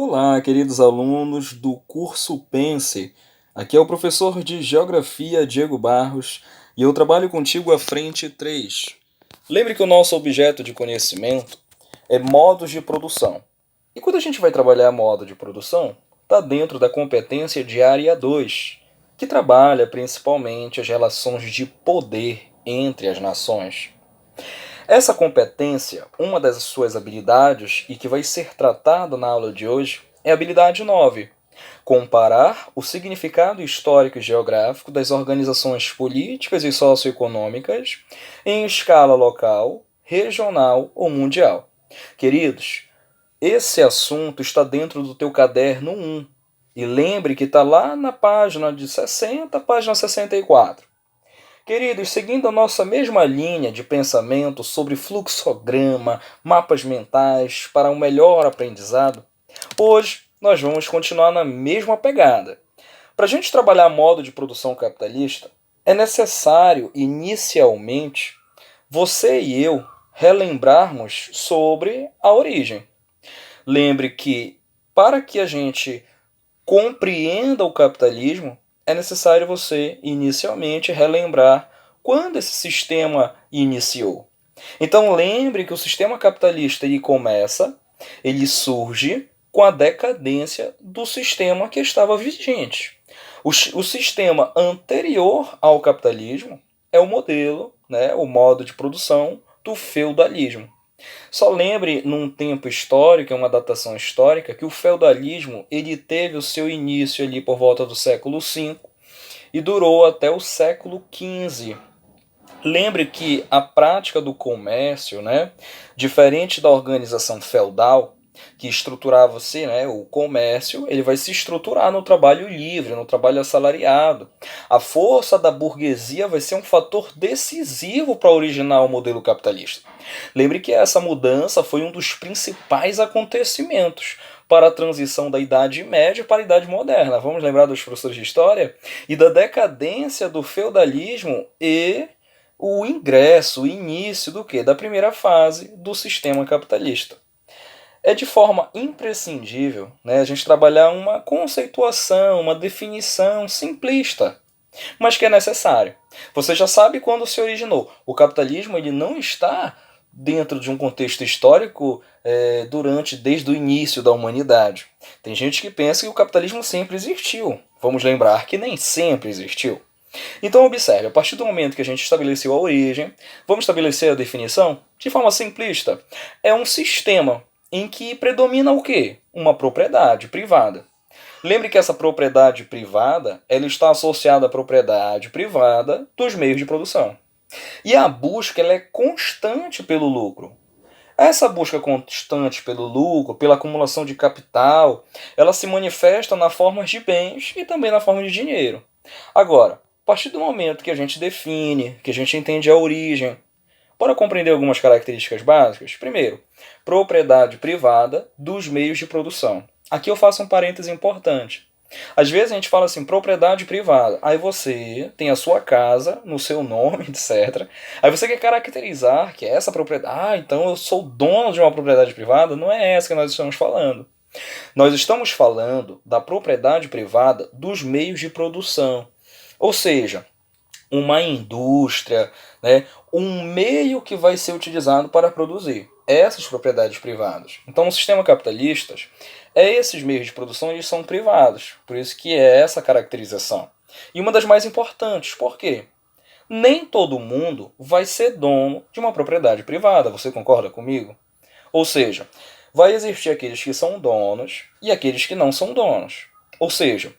Olá, queridos alunos do curso Pense. Aqui é o professor de Geografia Diego Barros e eu trabalho contigo à frente 3. Lembre que o nosso objeto de conhecimento é modos de produção. E quando a gente vai trabalhar modo de produção, está dentro da competência de área 2, que trabalha principalmente as relações de poder entre as nações. Essa competência, uma das suas habilidades, e que vai ser tratada na aula de hoje, é a habilidade 9: comparar o significado histórico e geográfico das organizações políticas e socioeconômicas em escala local, regional ou mundial. Queridos, esse assunto está dentro do teu caderno 1. E lembre que está lá na página de 60, página 64. Queridos, seguindo a nossa mesma linha de pensamento sobre fluxograma, mapas mentais para um melhor aprendizado, hoje nós vamos continuar na mesma pegada. Para a gente trabalhar modo de produção capitalista, é necessário, inicialmente, você e eu relembrarmos sobre a origem. Lembre que, para que a gente compreenda o capitalismo, é necessário você, inicialmente, relembrar quando esse sistema iniciou. Então, lembre que o sistema capitalista ele surge com a decadência do sistema que estava vigente. O sistema anterior ao capitalismo é o modelo, o modo de produção do feudalismo. Só lembre, num tempo histórico, uma datação histórica, que o feudalismo ele teve o seu início ali por volta do século V e durou até o século XV. Lembre que a prática do comércio, diferente da organização feudal, que estruturava-se, o comércio, ele vai se estruturar no trabalho livre, no trabalho assalariado. A força da burguesia vai ser um fator decisivo para originar o modelo capitalista. Lembre que essa mudança foi um dos principais acontecimentos para a transição da Idade Média para a Idade Moderna. Vamos lembrar dos professores de História? E da decadência do feudalismo e o ingresso, o início do quê? Da primeira fase do sistema capitalista. É de forma imprescindível a gente trabalhar uma conceituação, uma definição simplista, mas que é necessário. Você já sabe quando se originou. O capitalismo ele não está dentro de um contexto histórico desde o início da humanidade. Tem gente que pensa que o capitalismo sempre existiu. Vamos lembrar que nem sempre existiu. Então observe, a partir do momento que a gente estabeleceu a origem, vamos estabelecer a definição? De forma simplista, é um sistema em que predomina o quê? Uma propriedade privada. Lembre que essa propriedade privada ela está associada à propriedade privada dos meios de produção. E a busca ela é constante pelo lucro. Essa busca constante pelo lucro, pela acumulação de capital, ela se manifesta na forma de bens e também na forma de dinheiro. Agora, a partir do momento que a gente define, que a gente entende a origem, para compreender algumas características básicas, primeiro, propriedade privada dos meios de produção. Aqui eu faço um parêntese importante. Às vezes a gente fala assim, propriedade privada. Aí você tem a sua casa no seu nome, etc. Aí você quer caracterizar que é essa propriedade. Então eu sou dono de uma propriedade privada. Não é essa que nós estamos falando. Nós estamos falando da propriedade privada dos meios de produção. Ou seja, uma indústria, um meio que vai ser utilizado para produzir essas propriedades privadas. Então, no sistema capitalista, esses meios de produção eles são privados, por isso que é essa caracterização. E uma das mais importantes, por quê? Nem todo mundo vai ser dono de uma propriedade privada, você concorda comigo? Ou seja, vai existir aqueles que são donos e aqueles que não são donos. Ou seja,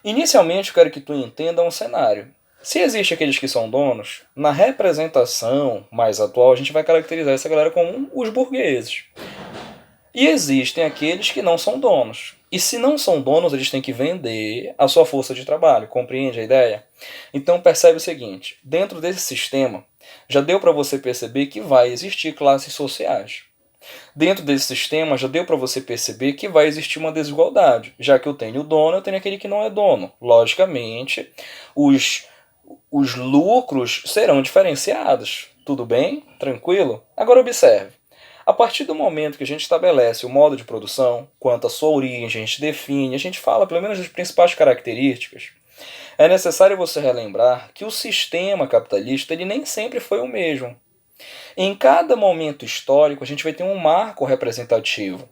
inicialmente eu quero que tu entenda um cenário. Se existe aqueles que são donos, na representação mais atual a gente vai caracterizar essa galera como os burgueses. E existem aqueles que não são donos. E se não são donos, eles têm que vender a sua força de trabalho. Compreende a ideia? Então percebe o seguinte, dentro desse sistema, já deu para você perceber que vai existir classes sociais. Dentro desse sistema, já deu para você perceber que vai existir uma desigualdade. Já que eu tenho o dono, eu tenho aquele que não é dono. Logicamente, os lucros serão diferenciados. Tudo bem? Tranquilo? Agora observe. A partir do momento que a gente estabelece o modo de produção, quanto à sua origem, a gente define, a gente fala pelo menos das principais características, é necessário você relembrar que o sistema capitalista ele nem sempre foi o mesmo. Em cada momento histórico, a gente vai ter um marco representativo.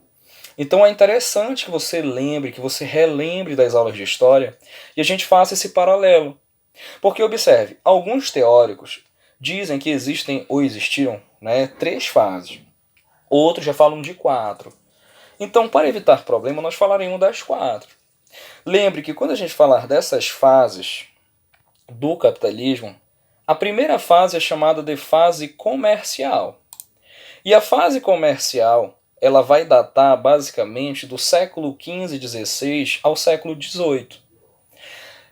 Então é interessante que você lembre, que você relembre das aulas de história e a gente faça esse paralelo. Porque observe, alguns teóricos dizem que existem ou existiram, né, 3 fases. Outros já falam de 4. Então, para evitar problema, nós falaremos das 4. Lembre que quando a gente falar dessas fases do capitalismo, a primeira fase é chamada de fase comercial. E a fase comercial ela vai datar basicamente do século XV e XVI ao século XVIII.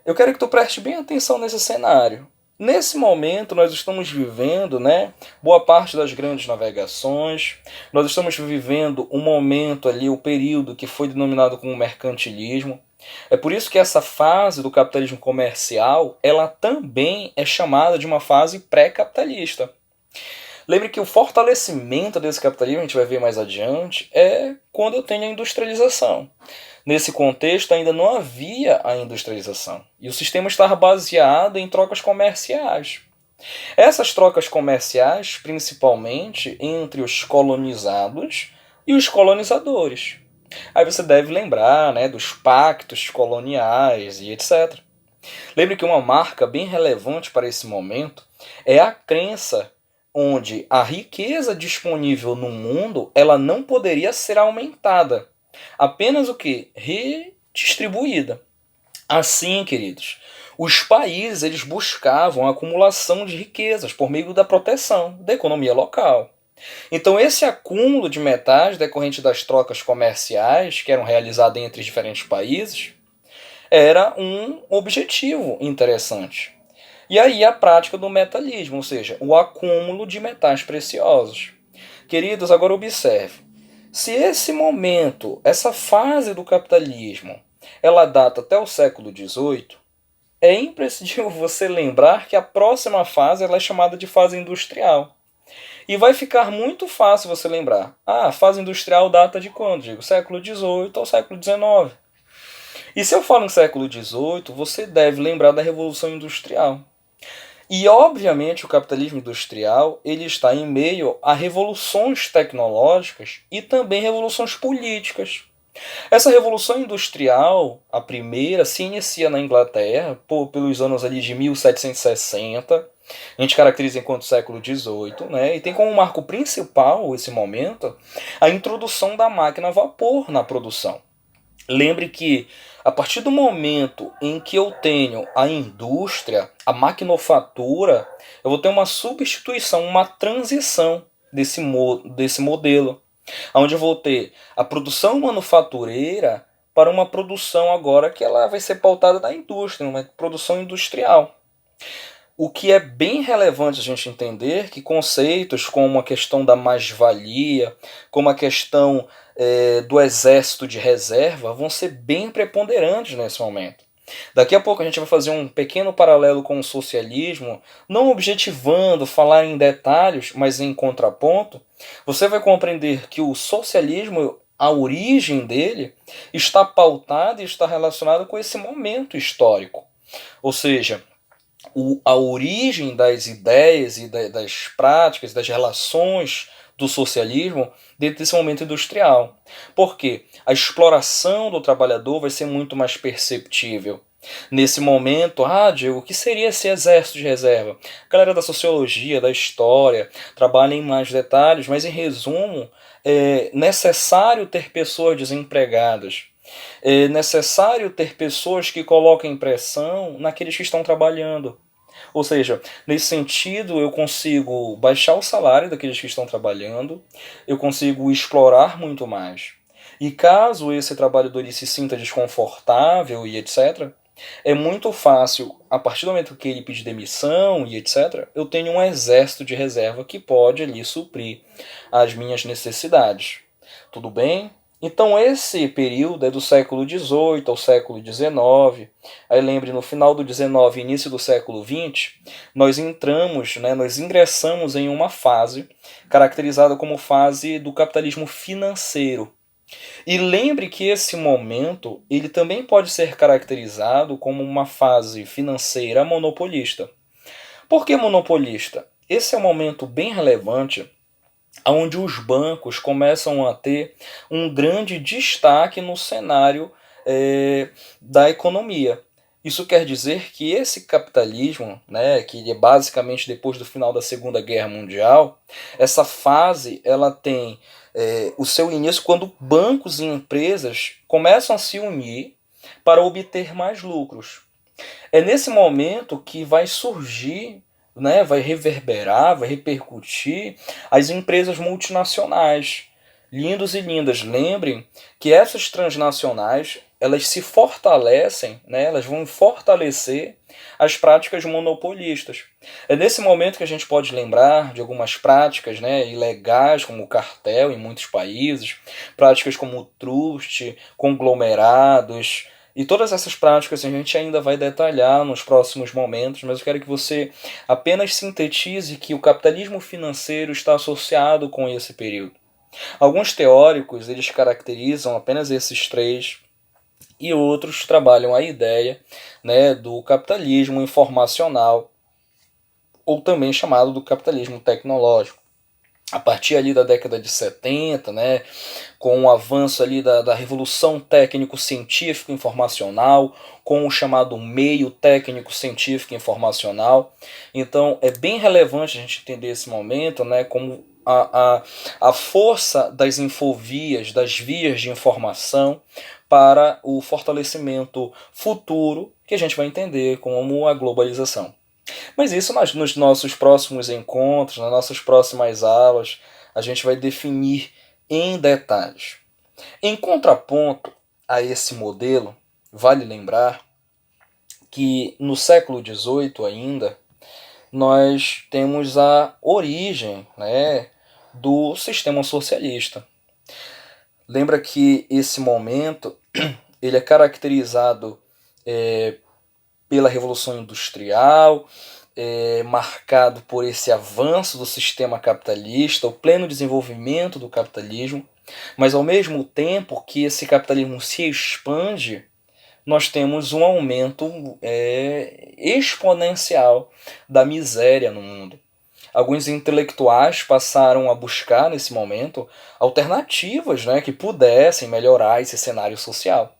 Eu quero que tu preste bem atenção nesse cenário. Nesse momento nós estamos vivendo, boa parte das grandes navegações, nós estamos vivendo um momento ali, o período que foi denominado como mercantilismo. É por isso que essa fase do capitalismo comercial, ela também é chamada de uma fase pré-capitalista. Lembre que o fortalecimento desse capitalismo, a gente vai ver mais adiante, é quando eu tenho a industrialização. Nesse contexto, ainda não havia a industrialização. E o sistema estava baseado em trocas comerciais. Essas trocas comerciais, principalmente entre os colonizados e os colonizadores. Aí você deve lembrar dos pactos coloniais e etc. Lembre que uma marca bem relevante para esse momento é a crença onde a riqueza disponível no mundo ela não poderia ser aumentada. Apenas o que? Redistribuída. Assim, queridos, os países eles buscavam a acumulação de riquezas por meio da proteção da economia local. Então, esse acúmulo de metais decorrente das trocas comerciais que eram realizadas entre diferentes países era um objetivo interessante. E aí a prática do metalismo, ou seja, o acúmulo de metais preciosos. Queridos, agora observe. Se esse momento, essa fase do capitalismo, ela data até o século XVIII, é imprescindível você lembrar que a próxima fase ela é chamada de fase industrial. E vai ficar muito fácil você lembrar. A fase industrial data de quando? Digo, século XVIII ao século XIX. E se eu falo em século XVIII, você deve lembrar da Revolução Industrial. E, obviamente, o capitalismo industrial ele está em meio a revoluções tecnológicas e também revoluções políticas. Essa revolução industrial, a primeira, se inicia na Inglaterra pelos anos ali de 1760. A gente caracteriza enquanto século XVIII, e tem como marco principal esse momento a introdução da máquina a vapor na produção. Lembre que a partir do momento em que eu tenho a indústria, a maquinofatura, eu vou ter uma substituição, uma transição desse modelo, onde eu vou ter a produção manufatureira para uma produção agora que ela vai ser pautada na indústria, uma produção industrial. O que é bem relevante a gente entender que conceitos como a questão da mais-valia, como a questão do exército de reserva, vão ser bem preponderantes nesse momento. Daqui a pouco a gente vai fazer um pequeno paralelo com o socialismo, não objetivando falar em detalhes, mas em contraponto. Você vai compreender que o socialismo, a origem dele, está pautada e está relacionada com esse momento histórico. Ou seja, a origem das ideias e das práticas, das relações do socialismo dentro desse momento industrial. Por quê? A exploração do trabalhador vai ser muito mais perceptível. Nesse momento, Diego, o que seria esse exército de reserva? A galera da sociologia, da história, trabalha em mais detalhes, mas em resumo, é necessário ter pessoas desempregadas. É necessário ter pessoas que coloquem pressão naqueles que estão trabalhando. Ou seja, nesse sentido, eu consigo baixar o salário daqueles que estão trabalhando, eu consigo explorar muito mais. E caso esse trabalhador se sinta desconfortável e etc., é muito fácil, a partir do momento que ele pedir demissão e etc., eu tenho um exército de reserva que pode ali suprir as minhas necessidades. Tudo bem? Então esse período é do século XVIII ao século XIX. Aí lembre, no final do XIX e início do século XX, nós ingressamos em uma fase caracterizada como fase do capitalismo financeiro. E lembre que esse momento ele também pode ser caracterizado como uma fase financeira monopolista. Por que monopolista? Esse é um momento bem relevante onde os bancos começam a ter um grande destaque no cenário da economia. Isso quer dizer que esse capitalismo, né, que é basicamente depois do final da Segunda Guerra Mundial, essa fase ela tem o seu início quando bancos e empresas começam a se unir para obter mais lucros. É nesse momento que vai surgir, né, vai reverberar, vai repercutir as empresas multinacionais. Lindos e lindas, lembrem que essas transnacionais elas se fortalecem, né, elas vão fortalecer as práticas monopolistas. É nesse momento que a gente pode lembrar de algumas práticas, né, ilegais, como o cartel em muitos países, práticas como o truste, conglomerados, e todas essas práticas a gente ainda vai detalhar nos próximos momentos, mas eu quero que você apenas sintetize que o capitalismo financeiro está associado com esse período. Alguns teóricos eles caracterizam apenas esses três e outros trabalham a ideia, né, do capitalismo informacional, ou também chamado do capitalismo tecnológico. A partir ali da década de 70, né, com o avanço ali da revolução técnico-científico informacional, com o chamado meio técnico-científico informacional. Então é bem relevante a gente entender esse momento, né, como a força das infovias, das vias de informação, para o fortalecimento futuro que a gente vai entender como a globalização. Mas isso nos nossos próximos encontros, nas nossas próximas aulas, a gente vai definir em detalhes. Em contraponto a esse modelo, vale lembrar que no século XVIII ainda, nós temos a origem, né, do sistema socialista. Lembra que esse momento ele é caracterizado pela Revolução Industrial, marcado por esse avanço do sistema capitalista, o pleno desenvolvimento do capitalismo, mas ao mesmo tempo que esse capitalismo se expande, nós temos um aumento exponencial da miséria no mundo. Alguns intelectuais passaram a buscar, nesse momento, alternativas, né, que pudessem melhorar esse cenário social.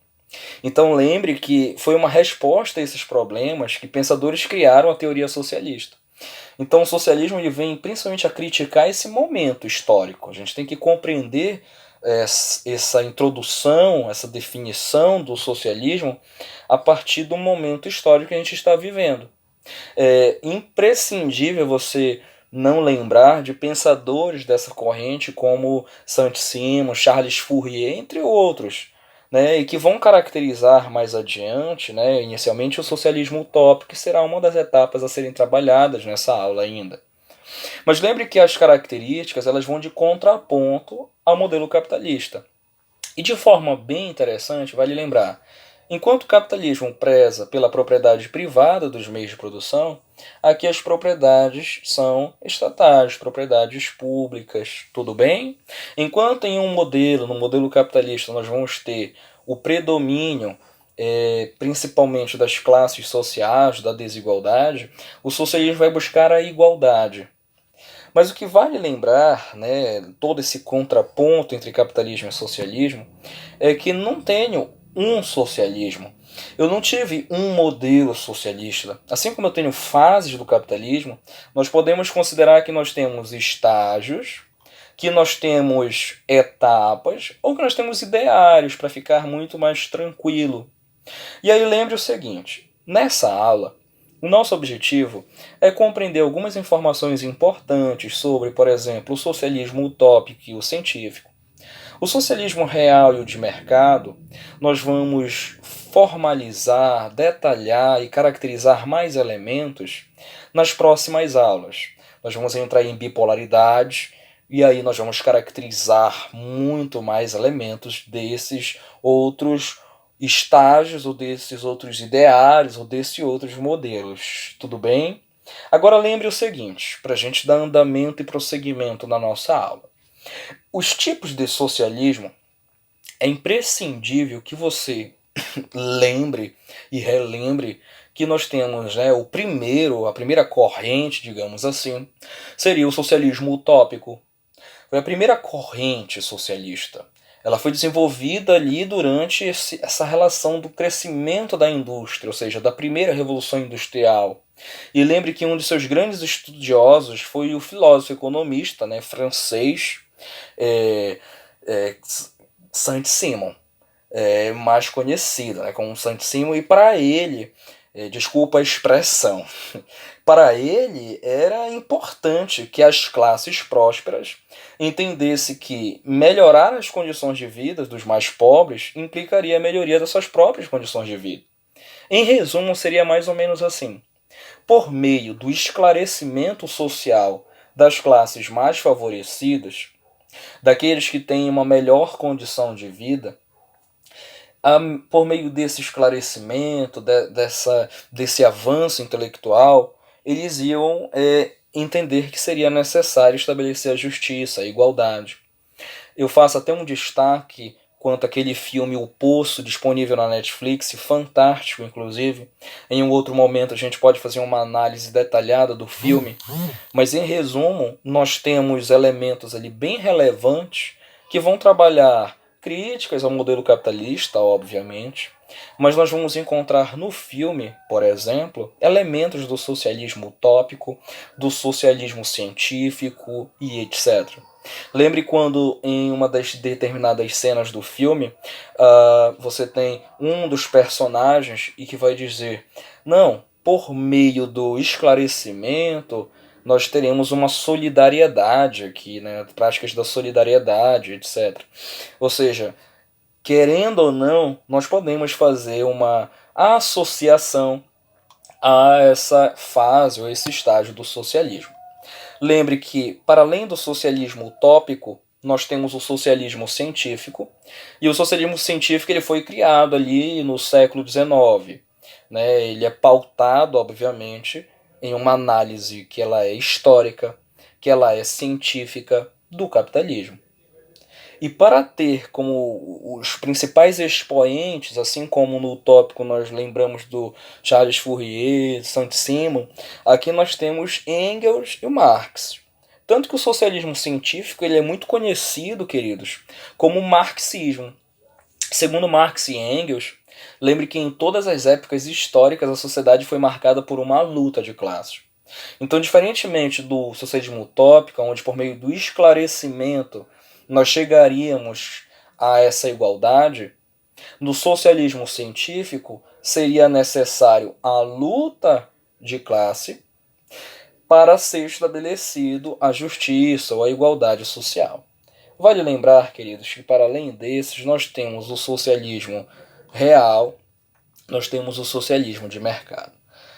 Então lembre que foi uma resposta a esses problemas que pensadores criaram a teoria socialista. Então o socialismo ele vem principalmente a criticar esse momento histórico. A gente tem que compreender essa introdução, essa definição do socialismo a partir do momento histórico que a gente está vivendo. É imprescindível você não lembrar de pensadores dessa corrente como Saint-Simon, Charles Fourier, entre outros, né, e que vão caracterizar mais adiante, né, inicialmente, o socialismo utópico, que será uma das etapas a serem trabalhadas nessa aula ainda. Mas lembre que as características elas vão de contraponto ao modelo capitalista. E de forma bem interessante, vale lembrar, enquanto o capitalismo preza pela propriedade privada dos meios de produção, aqui as propriedades são estatais, propriedades públicas, tudo bem? Enquanto em no modelo capitalista, nós vamos ter o predomínio principalmente das classes sociais, da desigualdade, o socialismo vai buscar a igualdade. Mas o que vale lembrar, né, todo esse contraponto entre capitalismo e socialismo, é que não tenho um socialismo. Eu não tive um modelo socialista. Assim como eu tenho fases do capitalismo, nós podemos considerar que nós temos estágios, que nós temos etapas, ou que nós temos ideários para ficar muito mais tranquilo. E aí lembre o seguinte, nessa aula, o nosso objetivo é compreender algumas informações importantes sobre, por exemplo, o socialismo utópico e o científico. O socialismo real e o de mercado, nós vamos formalizar, detalhar e caracterizar mais elementos nas próximas aulas. Nós vamos entrar em bipolaridade, E aí nós vamos caracterizar muito mais elementos desses outros estágios, ou desses outros ideários, ou desses outros modelos. Tudo bem? Agora lembre o seguinte, para a gente dar andamento e prosseguimento na nossa aula. Os tipos de socialismo é imprescindível que você lembre e relembre que nós temos, né, a primeira corrente, digamos assim, seria o socialismo utópico. Foi a primeira corrente socialista. Ela foi desenvolvida ali durante essa relação do crescimento da indústria, ou seja, da primeira revolução industrial. E lembre que um de seus grandes estudiosos foi o filósofo economista, né, francês, é, é, Saint-Simon, mais conhecido, né, como Saint-Simon, e para ele, desculpa a expressão, para ele era importante que as classes prósperas entendessem que melhorar as condições de vida dos mais pobres implicaria a melhoria das suas próprias condições de vida. Em resumo, seria mais ou menos assim. Por meio do esclarecimento social das classes mais favorecidas, daqueles que têm uma melhor condição de vida, por meio desse esclarecimento, desse avanço intelectual, eles iam entender que seria necessário estabelecer a justiça, a igualdade. Eu faço até um destaque quanto àquele filme O Poço, disponível na Netflix, fantástico, inclusive. Em um outro momento a gente pode fazer uma análise detalhada do filme, mas em resumo, nós temos elementos ali bem relevantes que vão trabalhar críticas ao modelo capitalista, obviamente, mas nós vamos encontrar no filme, por exemplo, elementos do socialismo utópico, do socialismo científico e etc. Lembre quando em uma das determinadas cenas do filme você tem um dos personagens e que vai dizer: não, por meio do esclarecimento nós teremos uma solidariedade aqui, né? Práticas da solidariedade, etc. Ou seja, querendo ou não, nós podemos fazer uma associação a essa fase ou esse estágio do socialismo. Lembre que, para além do socialismo utópico, nós temos o socialismo científico, e o socialismo científico ele foi criado ali no século XIX. Né? Ele é pautado, obviamente, em uma análise que ela é histórica, que ela é científica do capitalismo. E para ter como os principais expoentes, assim como no utópico nós lembramos do Charles Fourier, Saint-Simon, aqui nós temos Engels e Marx. Tanto que o socialismo científico ele é muito conhecido, queridos, como marxismo. Segundo Marx e Engels, lembre que em todas as épocas históricas a sociedade foi marcada por uma luta de classes. Então, diferentemente do socialismo utópico, onde por meio do esclarecimento nós chegaríamos a essa igualdade, no socialismo científico seria necessário a luta de classe para ser estabelecido a justiça ou a igualdade social. Vale lembrar, queridos, que para além desses nós temos o socialismo real, nós temos o socialismo de mercado.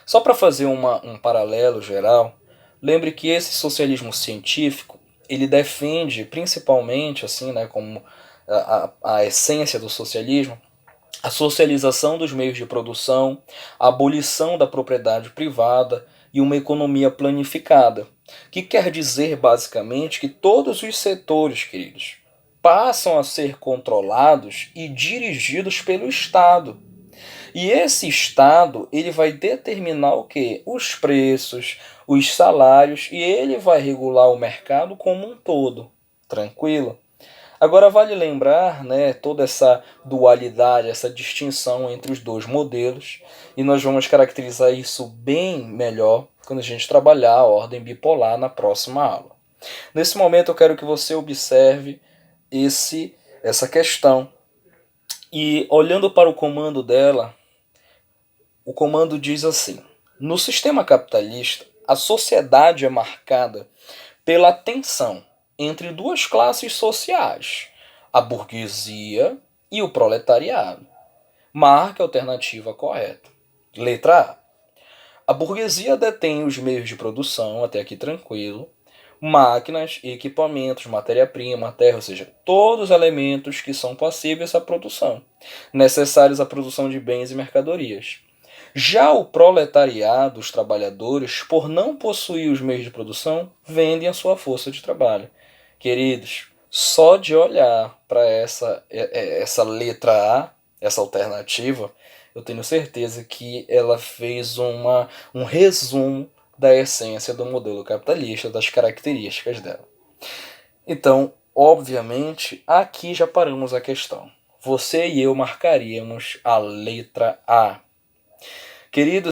Só para fazer um paralelo geral, lembre que esse socialismo científico ele defende principalmente, assim, né, como a essência do socialismo, a socialização dos meios de produção, a abolição da propriedade privada e uma economia planificada, que quer dizer basicamente que todos os setores, queridos, passam a ser controlados e dirigidos pelo Estado. E esse Estado ele vai determinar o quê? Os preços, os salários, e ele vai regular o mercado como um todo. Tranquilo? Agora vale lembrar, né, toda essa dualidade, essa distinção entre os dois modelos, e nós vamos caracterizar isso bem melhor quando a gente trabalhar a ordem bipolar na próxima aula. Nesse momento eu quero que você observe essa questão. E olhando para o comando dela, o comando diz assim: no sistema capitalista, a sociedade é marcada pela tensão entre duas classes sociais, a burguesia e o proletariado. Marque a alternativa correta. Letra A. A burguesia detém os meios de produção, até aqui tranquilo. máquinas, equipamentos, matéria-prima, terra, ou seja, todos os elementos que são passíveis à produção, necessários à produção de bens e mercadorias. Já o proletariado, os trabalhadores, por não possuir os meios de produção, vendem a sua força de trabalho. Queridos, só de olhar para essa letra A, essa alternativa, eu tenho certeza que ela fez um resumo da essência do modelo capitalista, das características dela. Então, obviamente, aqui já paramos a questão. Você e eu marcaríamos a letra A. Queridos,